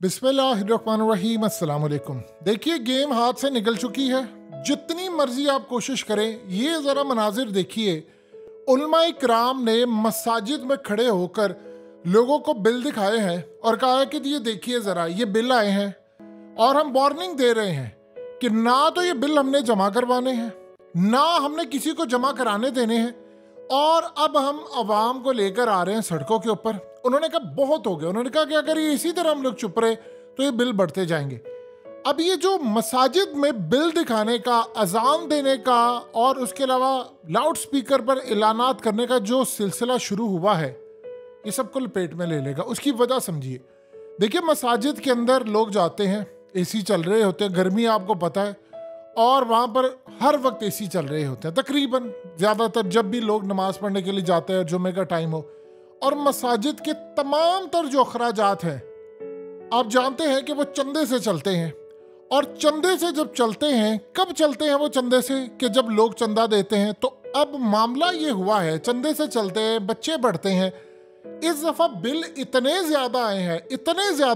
बिस्मिल्लाहिर्रहमानिर्रहीम, अस्सलाम वालेकुम। देखिए, गेम हाथ से निकल चुकी है। जितनी मर्जी आप कोशिश करें, ये ज़रा मनाजिर देखिए। उलमाए किराम ने मसाजिद में खड़े होकर लोगों को बिल दिखाए हैं और कहा है कि ये देखिए ज़रा, ये बिल आए हैं और हम वार्निंग दे रहे हैं कि ना तो ये बिल हमने जमा करवाने हैं, ना हमने किसी को जमा कराने देने हैं, और अब हम आवाम को लेकर आ रहे हैं सड़कों के ऊपर। उन्होंने कहा बहुत हो गया। उन्होंने कहा कि अगर ये इसी तरह हम लोग चुप रहे तो ये बिल बढ़ते जाएंगे। अब ये जो मसाजिद में बिल दिखाने का, अजान देने का और उसके अलावा लाउड स्पीकर पर ऐलानात करने का जो सिलसिला शुरू हुआ है, ये सबको लपेट में ले लेगा। उसकी वजह समझिए। देखिए, मसाजिद के अंदर लोग जाते हैं, एसी चल रहे होते हैं, गर्मी आपको पता है, और वहाँ पर हर वक्त एसी चल रहे होते हैं तकरीबन, ज़्यादातर जब भी लोग नमाज पढ़ने के लिए जाते हैं, जुम्मे का टाइम हो। और मसाजिद के तमाम तर जो अखराजात हैं, आप जानते हैं कि वो चंदे से चलते हैं। और चंदे से जब चलते हैं, कब चलते हैं वो चंदे से? कि जब लोग चंदा देते हैं। तो अब मामला ये हुआ है, चंदे से चलते हैं, बच्चे बढ़ते हैं। इस दफ़ा बिल इतने ज़्यादा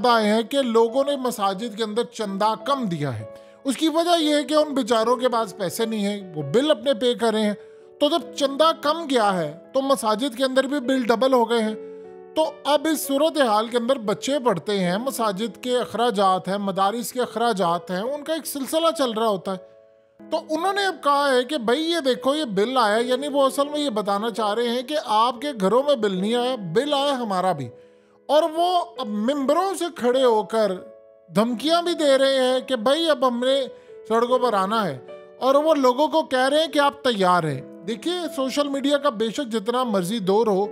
आए हैं कि लोगों ने मसाजिद के अंदर चंदा कम दिया है। उसकी वजह यह है कि उन बेचारों के पास पैसे नहीं है, वो बिल अपने पे कर रहे हैं। तो जब चंदा कम गया है तो मसाजिद के अंदर भी बिल डबल हो गए हैं। तो अब इस सूरत हाल के अंदर बच्चे पढ़ते हैं, मसाजिद के अखराजात हैं, मदारिस के अखराजात हैं, उनका एक सिलसिला चल रहा होता है। तो उन्होंने अब कहा है कि भाई ये देखो, ये बिल आया। यानी वो असल में ये बताना चाह रहे हैं कि आपके घरों में बिल नहीं आया, बिल आया हमारा भी। और वो अब मिंबरों से खड़े होकर धमकियां भी दे रहे हैं कि भाई अब हमने सड़कों पर आना है, और वो लोगों को कह रहे हैं कि आप तैयार हैं। देखिए, सोशल मीडिया का बेशक जितना मर्जी दौर हो,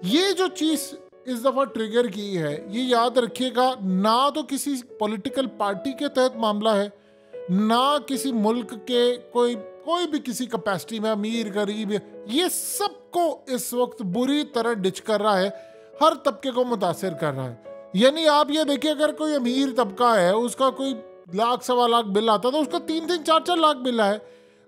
ये जो चीज़ इस दफ़ा ट्रिगर की है, ये याद रखिएगा, ना तो किसी पॉलिटिकल पार्टी के तहत मामला है, ना किसी मुल्क के कोई भी किसी कैपेसिटी में, अमीर गरीब, ये सबको इस वक्त बुरी तरह डिच कर रहा है, हर तबके को मुतासिर कर रहा है। यानी आप ये देखिए, अगर कोई अमीर तबका है, उसका कोई लाख सवा लाख बिल आता, तो उसका 3-3 4-4 लाख बिल है।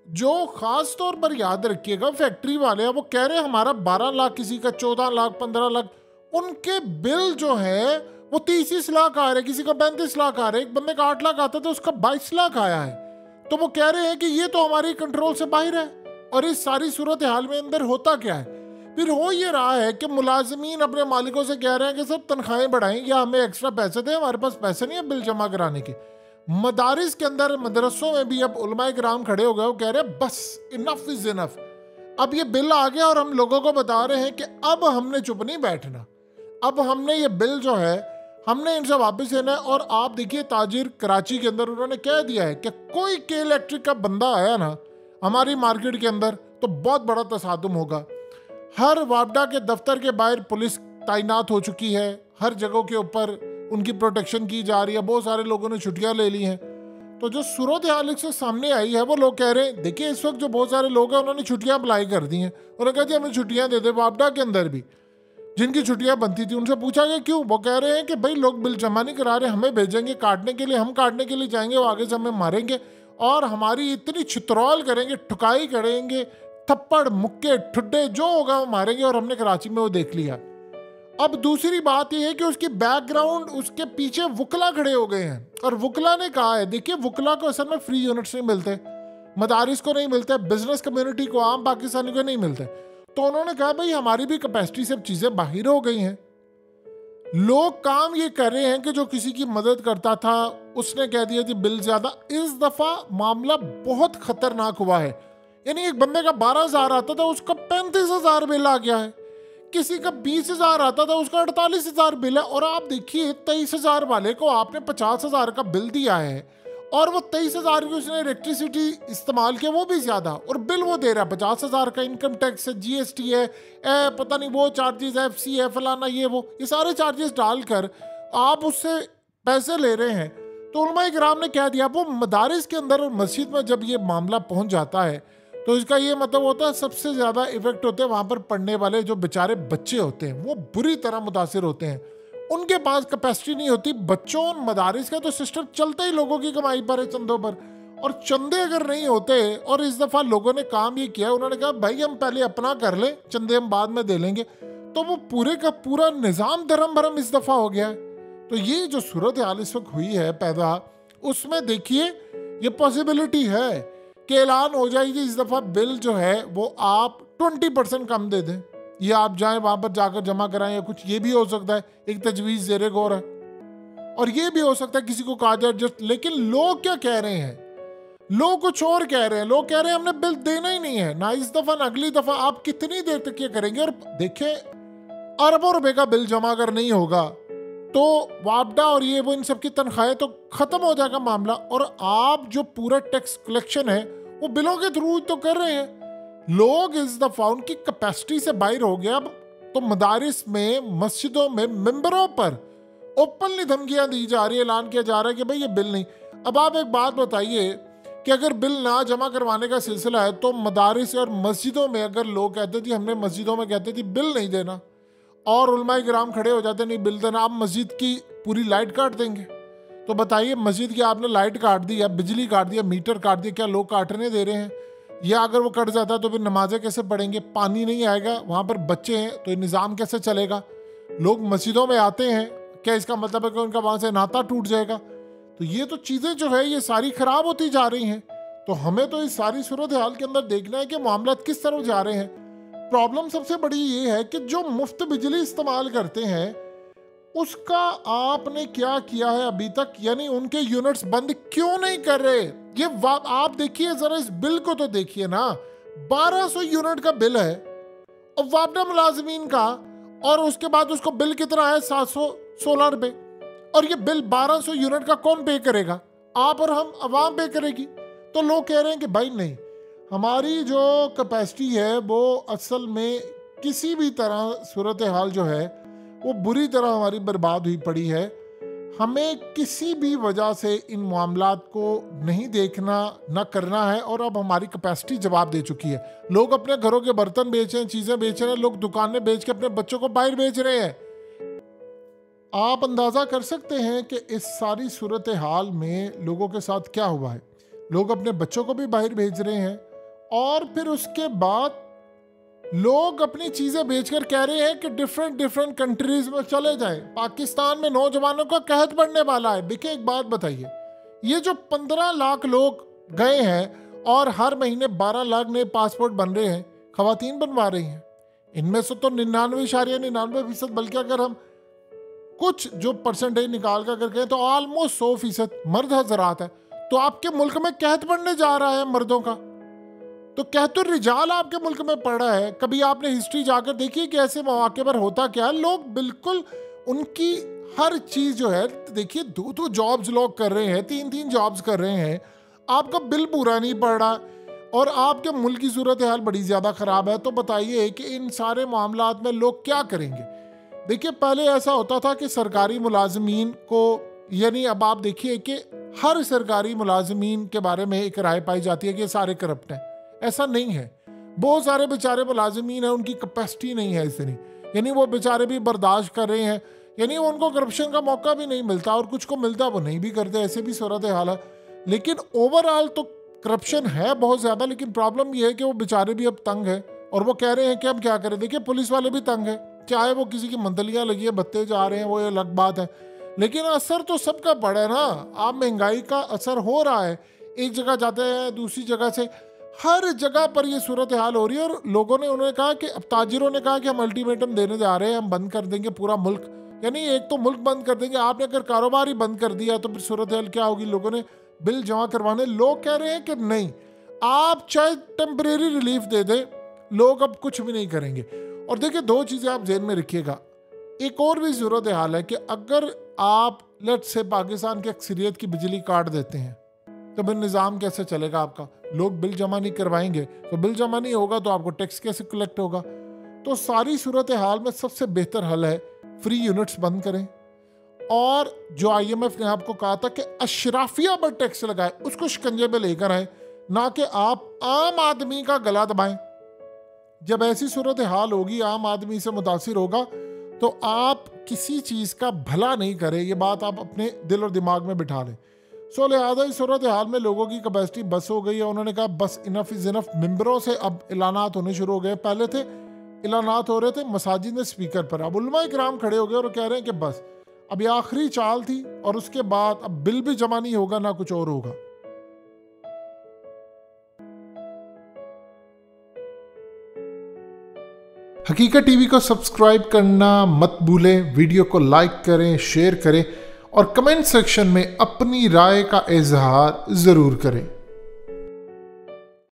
जो खास तौर पर याद रखिएगा, फैक्ट्री वाले हैं, वो कह रहे हैं हमारा 12 लाख, किसी का 14 लाख, 15 लाख, उनके बिल जो है वो 30 लाख आ रहे, किसी का 35 लाख आ रहे। एक बंदे का 8 लाख आता था, उसका 22 लाख आया है। तो वो कह रहे हैं कि ये तो हमारी कंट्रोल से बाहर है। और इस सारी सूरत हाल में अंदर होता क्या है? फिर हो ये रहा है कि मुलाजमीन अपने मालिकों से कह रहे हैं कि सब तनख्वाहें बढ़ाएं या हमें एक्स्ट्रा पैसे दें, हमारे पास पैसे नहीं है बिल जमा कराने के। मदारिस के अंदर, मदरसों में भी अब उलमाए किराम खड़े हो गए, वो कह रहे हैं बस, इनफ इज इनफ। अब ये बिल आ गया और हम लोगों को बता रहे हैं कि अब हमने चुप नहीं बैठना, अब हमने ये बिल जो है हमने इनसे वापस लेना है। और आप देखिए, ताजिर कराची के अंदर उन्होंने कह दिया है कि कोई के इलेक्ट्रिक का बंदा आया ना हमारी मार्केट के अंदर तो बहुत बड़ा तसादुम होगा। हर वापडा के दफ्तर के बाहर पुलिस तैनात हो चुकी है, हर जगह के ऊपर उनकी प्रोटेक्शन की जा रही है। बहुत सारे लोगों ने छुट्टियां ले ली हैं। तो जो सूरत हाल से सामने आई है, वो लोग कह रहे हैं, देखिए इस वक्त जो बहुत सारे लोग हैं उन्होंने छुट्टियां अप्लाई कर दी हैं। उन्होंने कहा जी हमें छुट्टियां दे दे। वापडा के अंदर भी जिनकी छुट्टियां बनती थी, उनसे पूछा गया क्यों? वो कह रहे हैं कि भाई लोग बिल जमा नहीं करा रहे, हमें भेजेंगे काटने के लिए, हम काटने के लिए जाएंगे, वो आगे से हमें मारेंगे और हमारी इतनी छितरौल करेंगे, ठुकाई करेंगे, थप्पड़ मुक्के ठुड्डे जो होगा वो मारेंगे। और हमने कराची में वो देख लिया। अब दूसरी बात यह है कि उसकी बैकग्राउंड, उसके पीछे वकला खड़े हो गए हैं। और वकला ने कहा है, देखिए वकला को असल में फ्री यूनिट्स नहीं मिलते, मदारिस को नहीं मिलते, बिजनेस कम्युनिटी को, आम पाकिस्तानी को नहीं मिलते। तो उन्होंने कहा भाई हमारी भी कैपेसिटी से चीज़ें बाहर हो गई हैं। लोग काम ये कर रहे हैं कि जो किसी की मदद करता था उसने कह दिया जी बिल ज़्यादा। इस दफ़ा मामला बहुत ख़तरनाक हुआ है। यानी एक बंदे का 12,000 आता था, उसका 35,000 बिल आ गया है। किसी का 20,000 आता था, उसका 48,000 बिल है। और आप देखिए, 23,000 वाले को आपने 50,000 का बिल दिया है और वो 23,000 की उसने इलेक्ट्रिसिटी इस्तेमाल किया, वो भी ज़्यादा, और बिल वो दे रहा है 50,000 का। इनकम टैक्स है, GST है, पता नहीं वो चार्जेस है, FC है, फलाना ये वो, ये सारे चार्जेस डालकर आप उससे पैसे ले रहे हैं। तो उलमाए किराम ने कह दिया, वो मदारिस के अंदर और मस्जिद में जब ये मामला पहुँच जाता है तो इसका ये मतलब होता है सबसे ज़्यादा इफेक्ट होते हैं वहाँ पर पढ़ने वाले जो बेचारे बच्चे होते हैं, वो बुरी तरह मुतासिर होते हैं। उनके पास कैपेसिटी नहीं होती। बच्चों और मदारिस का तो सिस्टम चलता ही लोगों की कमाई पर है, चंदों पर। और चंदे अगर नहीं होते, और इस दफ़ा लोगों ने काम ये किया, उन्होंने कहा भाई हम पहले अपना कर लें, चंदे हम बाद में दे लेंगे। तो वो पूरे का पूरा निज़ाम धर्म भरम इस दफ़ा हो गया है। तो ये जो सूरत हाल इस वक्त हुई है पैदा, उसमें देखिए ये पॉसिबिलिटी है कि ऐलान हो जाए कि इस दफ़ा बिल जो है वो आप 20% कम दे दें, या आप जाएं वहाँ पर जाकर जमा कराएं या कुछ, ये भी हो सकता है, एक तजवीज़ ज़ेरे गौर है। और ये भी हो सकता है किसी को कहा जाए जस्ट, लेकिन लोग क्या कह रहे हैं, लोग कुछ और कह रहे हैं। लोग कह रहे हैं हमने बिल देना ही नहीं है, ना इस दफ़ा ना अगली दफ़ा। आप कितनी देर तक ये करेंगे? और देखिए अरबों रुपए का बिल जमा अगर नहीं होगा तो वापडा और ये वो इन सब की तनख्वाहें तो खत्म हो जाएगा मामला। और आप जो पूरा टैक्स कलेक्शन है वो बिलों के थ्रू तो कर रहे हैं। लोग इस दफा उनकी कैपेसिटी से बाहर हो गया। अब तो मदारिस में, मस्जिदों में मेंबरों पर ओपनली धमकियां दी जा रही है, ऐलान किया जा रहा है कि भाई ये बिल नहीं। अब आप एक बात बताइए कि अगर बिल ना जमा करवाने का सिलसिला है तो मदारिस और मस्जिदों में अगर लोग कहते थे, हमने मस्जिदों में कहते थे बिल नहीं देना, और उलमाए किराम खड़े हो जाते नहीं बिल देना, आप मस्जिद की पूरी लाइट काट देंगे। तो बताइए, मस्जिद की आपने लाइट काट दी या बिजली काट दिया, मीटर काट दिया, क्या लोग काटने दे रहे हैं? या अगर वो कट जाता है तो फिर नमाजें कैसे पढ़ेंगे? पानी नहीं आएगा, वहाँ पर बच्चे हैं, तो ये निज़ाम कैसे चलेगा? लोग मस्जिदों में आते हैं, क्या इसका मतलब है कि उनका वहाँ से नाता टूट जाएगा? तो ये तो चीज़ें जो है ये सारी ख़राब होती जा रही हैं। तो हमें तो इस सारी सूरत हाल के अंदर देखना है कि मामला किस तरफ जा रहे हैं। प्रॉब्लम सबसे बड़ी ये है कि जो मुफ्त बिजली इस्तेमाल करते हैं उसका आपने क्या किया है अभी तक? यानी उनके यूनिट्स बंद क्यों नहीं कर रहे? ये आप देखिए जरा, इस बिल को तो देखिए ना, 1200 यूनिट का बिल है और वापडा मुलाजमीन का, और उसके बाद उसको बिल कितना है? 716 रुपए। और ये बिल 1200 यूनिट का कौन पे करेगा? आप और हम, अवाम पे करेगी। तो लोग कह रहे हैं कि भाई नहीं, हमारी जो कैपेसिटी है वो असल में किसी भी तरह सूरत हाल जो है वो बुरी तरह हमारी बर्बाद हुई पड़ी है। हमें किसी भी वजह से इन मामलात को नहीं देखना, ना करना है। और अब हमारी कैपेसिटी जवाब दे चुकी है। लोग अपने घरों के बर्तन बेच रहे हैं, चीज़ें बेच रहे हैं, लोग दुकानें बेच के अपने बच्चों को बाहर बेच रहे हैं। आप अंदाज़ा कर सकते हैं कि इस सारी सूरत हाल में लोगों के साथ क्या हुआ है। लोग अपने बच्चों को भी बाहर भेज रहे हैं, और फिर उसके बाद लोग अपनी चीज़ें बेचकर कह रहे हैं कि डिफरेंट कंट्रीज में चले जाएं। पाकिस्तान में नौजवानों का कहत बढ़ने वाला है। देखिए एक बात बताइए, ये जो 15 लाख लोग गए हैं और हर महीने 12 लाख नए पासपोर्ट बन रहे हैं, खवातीन बनवा रही हैं, इनमें से तो 99.99%, बल्कि अगर हम कुछ जो परसेंटेज निकाल कर अगर कहें तो ऑलमोस्ट 100% मर्द हजरात है। तो आपके मुल्क में कहत बढ़ने जा रहा है मर्दों का, तो कहतुर रिजाल आपके मुल्क में पड़ रहा है। कभी आपने हिस्ट्री जाकर देखिए कि ऐसे मौके पर होता क्या है। लोग बिल्कुल उनकी हर चीज़ जो है, देखिए 2 जॉब्स लोग कर रहे हैं, 3 जॉब्स कर रहे हैं, आपका बिल पूरा नहीं पड़ रहा और आपके मुल्क की सूरत हाल बड़ी ज़्यादा ख़राब है। तो बताइए कि इन सारे मामलात में लोग क्या करेंगे? देखिए पहले ऐसा होता था कि सरकारी मुलाजमीन को, यानी अब आप देखिए कि हर सरकारी मुलाजमीन के बारे में एक राय पाई जाती है कि सारे करप्ट हैं। ऐसा नहीं है। बहुत सारे बेचारे मुलाजमीन हैं, उनकी कैपेसिटी नहीं है इतनी, यानी वो बेचारे भी बर्दाश्त कर रहे हैं, यानी उनको करप्शन का मौका भी नहीं मिलता, और कुछ को मिलता वो नहीं भी करते, ऐसे भी सूरत हाल है। लेकिन ओवरऑल तो करप्शन है बहुत ज़्यादा। लेकिन प्रॉब्लम ये है कि वो बेचारे भी अब तंग है और वो कह रहे हैं कि हम क्या करें। देखिए पुलिस वाले भी तंग है, चाहे वो किसी की मंदलियाँ लगी है, बत्ते जा रहे हैं, वो ये अलग बात है, लेकिन असर तो सबका पड़ा है ना। आप महंगाई का असर हो रहा है, एक जगह जाते हैं दूसरी जगह से, हर जगह पर ये सूरत हाल हो रही है। और लोगों ने, उन्होंने कहा कि, अब ताजिरों ने कहा कि हम अल्टीमेटम देने जा रहे हैं, हम बंद कर देंगे पूरा मुल्क, यानी एक तो मुल्क बंद कर देंगे। आपने अगर कारोबार ही बंद कर दिया तो फिर सूरत हाल क्या होगी? लोगों ने बिल जमा करवाने, लोग कह रहे हैं कि नहीं, आप चाहे टेम्परेरी रिलीफ दे दें, लोग अब कुछ भी नहीं करेंगे। और देखिए 2 चीज़ें आप जेहन में रखिएगा। एक और भी सूरत हाल है कि अगर आप लेट से पाकिस्तान की अक्सरियत की बिजली काट देते हैं तो फिर निज़ाम कैसे चलेगा आपका? लोग बिल जमा नहीं करवाएंगे, तो बिल जमा नहीं होगा तो आपको टैक्स कैसे कलेक्ट होगा? तो सारी सूरत हाल में सबसे बेहतर हल है फ्री यूनिट्स बंद करें, और जो IMF ने आपको कहा था कि अशराफिया पर टैक्स लगाए, उसको शिकंजे पे लेकर आए, ना कि आप आम आदमी का गला दबाएं। जब ऐसी सूरत हाल होगी, आम आदमी से मुतासिर होगा, तो आप किसी चीज़ का भला नहीं करें। ये बात आप अपने दिल और दिमाग में बिठा लें। सो लिहाजा इस सूरत हाल में लोगों की कैपेसिटी बस हो गई है। उन्होंने कहा बस इनफ इज़ इनफ। मेंबरों से अब ऐलानात होने शुरू हो गए। पहले थे ऐलानात हो रहे थे मसाजिद में स्पीकर पर, अब उलमा इकराम खड़े हो गए और कह रहे हैं कि बस अब ये आखिरी चाल थी और उसके बाद अब बिल भी जमा नहीं होगा ना कुछ और होगा। हकीकत टीवी को सब्सक्राइब करना मत भूलें, वीडियो को लाइक करें, शेयर करें और कमेंट सेक्शन में अपनी राय का इजहार जरूर करें।